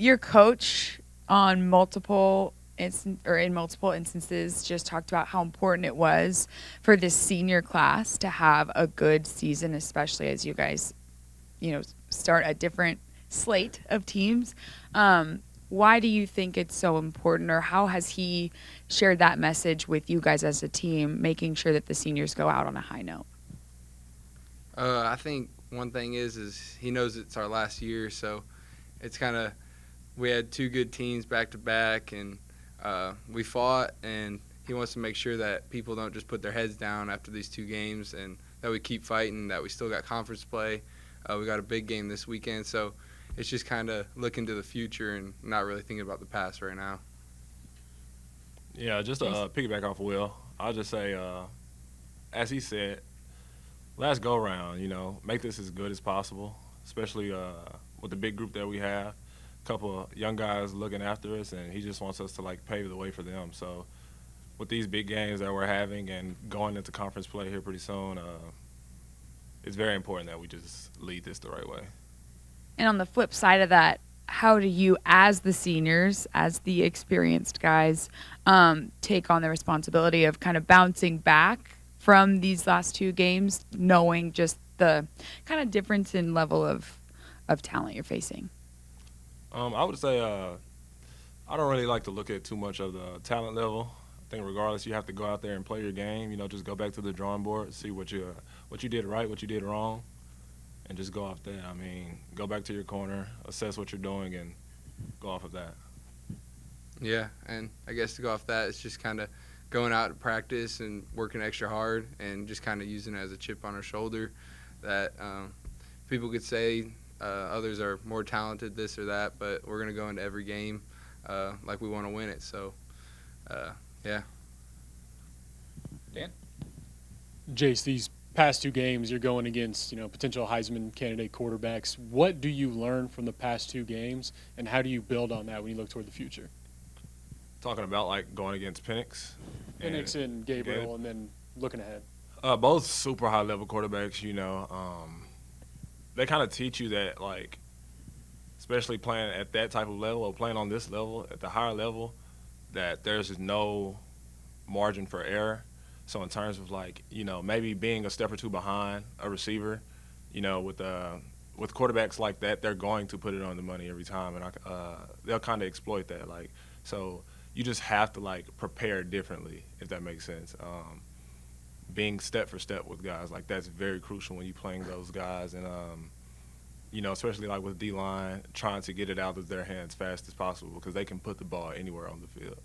Your coach on in multiple instances just talked about how important it was for this senior class to have a good season, especially as you guys, start a different slate of teams. Why do you think it's so important, or how has he shared that message with you guys as a team, making sure that the seniors go out on a high note? I think one thing is he knows it's our last year, so it's kind of we had two good teams back to back, and we fought, and he wants to make sure that people don't just put their heads down after these two games, and that we keep fighting, that we still got conference play. We got a big game this weekend, so it's just kind of looking to the future and not really thinking about the past right now. Yeah, just to piggyback off of Will, I'll just say, as he said, last go round, make this as good as possible, especially with the big group that we have. A couple of young guys looking after us, and he just wants us to pave the way for them. So with these big games that we're having and going into conference play here pretty soon, it's very important that we just lead this the right way. And on the flip side of that, how do you, as the seniors, as the experienced guys, take on the responsibility of kind of bouncing back from these last two games, knowing just the kind of difference in level of talent you're facing? I would say I don't really like to look at too much of the talent level. I think regardless, you have to go out there and play your game. Just go back to the drawing board, see what you did right, what you did wrong, and just go off that. Go back to your corner, assess what you're doing, and go off of that. Yeah, and I guess to go off that, it's just kind of going out to practice and working extra hard and just kind of using it as a chip on our shoulder that people could say others are more talented, this or that, but we're going to go into every game like we want to win it. So, yeah. Dan? Jace, these past two games, you're going against, potential Heisman candidate quarterbacks. What do you learn from the past two games, and how do you build on that when you look toward the future? Talking about going against Penix. Penix and Gabriel, and then looking ahead. Both super high-level quarterbacks, they kind of teach you that, especially playing at that type of level or playing on this level, at the higher level, that there's just no margin for error. So in terms of maybe being a step or two behind a receiver, with quarterbacks like that, they're going to put it on the money every time, and they'll kind of exploit that. So you just have to prepare differently, if that makes sense. Being step for step with guys that's very crucial when you're playing those guys, and especially with D-line, trying to get it out of their hands fast as possible because they can put the ball anywhere on the field.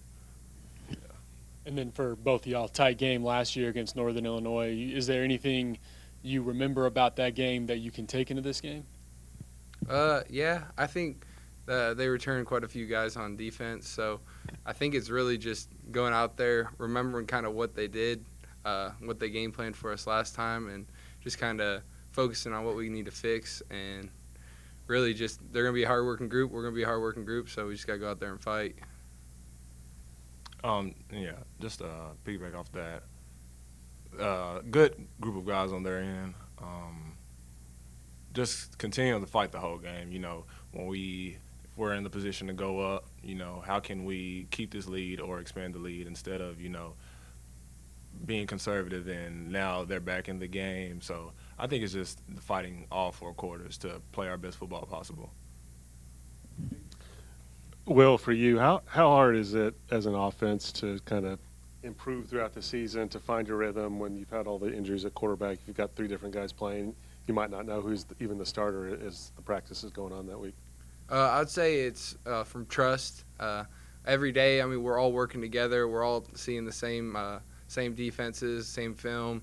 And then for both of y'all, tight game last year against Northern Illinois. Is there anything you remember about that game that you can take into this game? Yeah, I think they returned quite a few guys on defense, so I think it's really just going out there, remembering kind of what they did, what they game planned for us last time, and just kind of focusing on what we need to fix, and really just they're going to be a hard-working group. We're going to be a hard-working group, so we just got to go out there and fight. Yeah, just piggyback off that. Good group of guys on their end. Just continuing to fight the whole game. If we're in the position to go up, how can we keep this lead or expand the lead instead of, being conservative and now they're back in the game. So I think it's just fighting all four quarters to play our best football possible. Will, for you, how hard is it as an offense to kind of improve throughout the season, to find your rhythm when you've had all the injuries at quarterback? You've got three different guys playing. You might not know who's even the starter as the practice is going on that week. I'd say it's from trust. Every day, we're all working together. We're all seeing the same defenses, same film.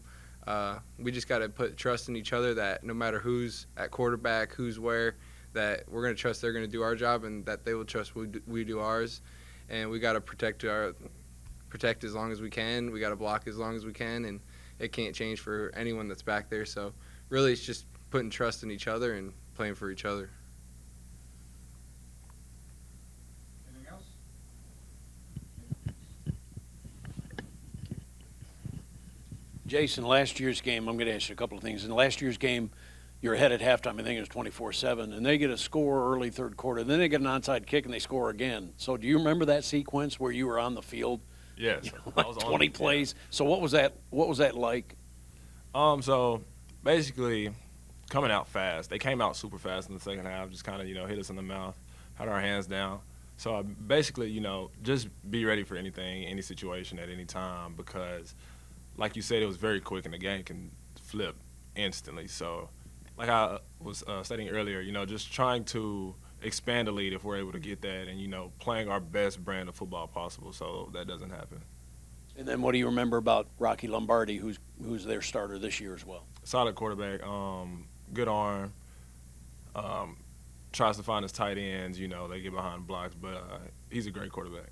We just got to put trust in each other that no matter who's at quarterback, who's where, that we're going to trust they're going to do our job and that they will trust we do ours. And we got to protect as long as we can. We got to block as long as we can, and it can't change for anyone that's back there. So really it's just putting trust in each other and playing for each other. Anything else? Jason, last year's game, I'm going to ask you a couple of things. In last year's game, you're ahead at halftime. I think it was 24-7, and they get a score early third quarter. Then they get an onside kick and they score again. So do you remember that sequence where you were on the field? Yes, Like 20 plays. So what was that? What was that like? So basically, coming out fast. They came out super fast in the second half. Just kind of hit us in the mouth, had our hands down. So basically, just be ready for anything, any situation at any time, because, like you said, it was very quick and the game can flip instantly. So, like I was stating earlier, just trying to expand the lead if we're able to get that, and playing our best brand of football possible, so that doesn't happen. And then what do you remember about Rocky Lombardi, who's their starter this year as well? Solid quarterback, good arm, tries to find his tight ends. They get behind blocks, but he's a great quarterback.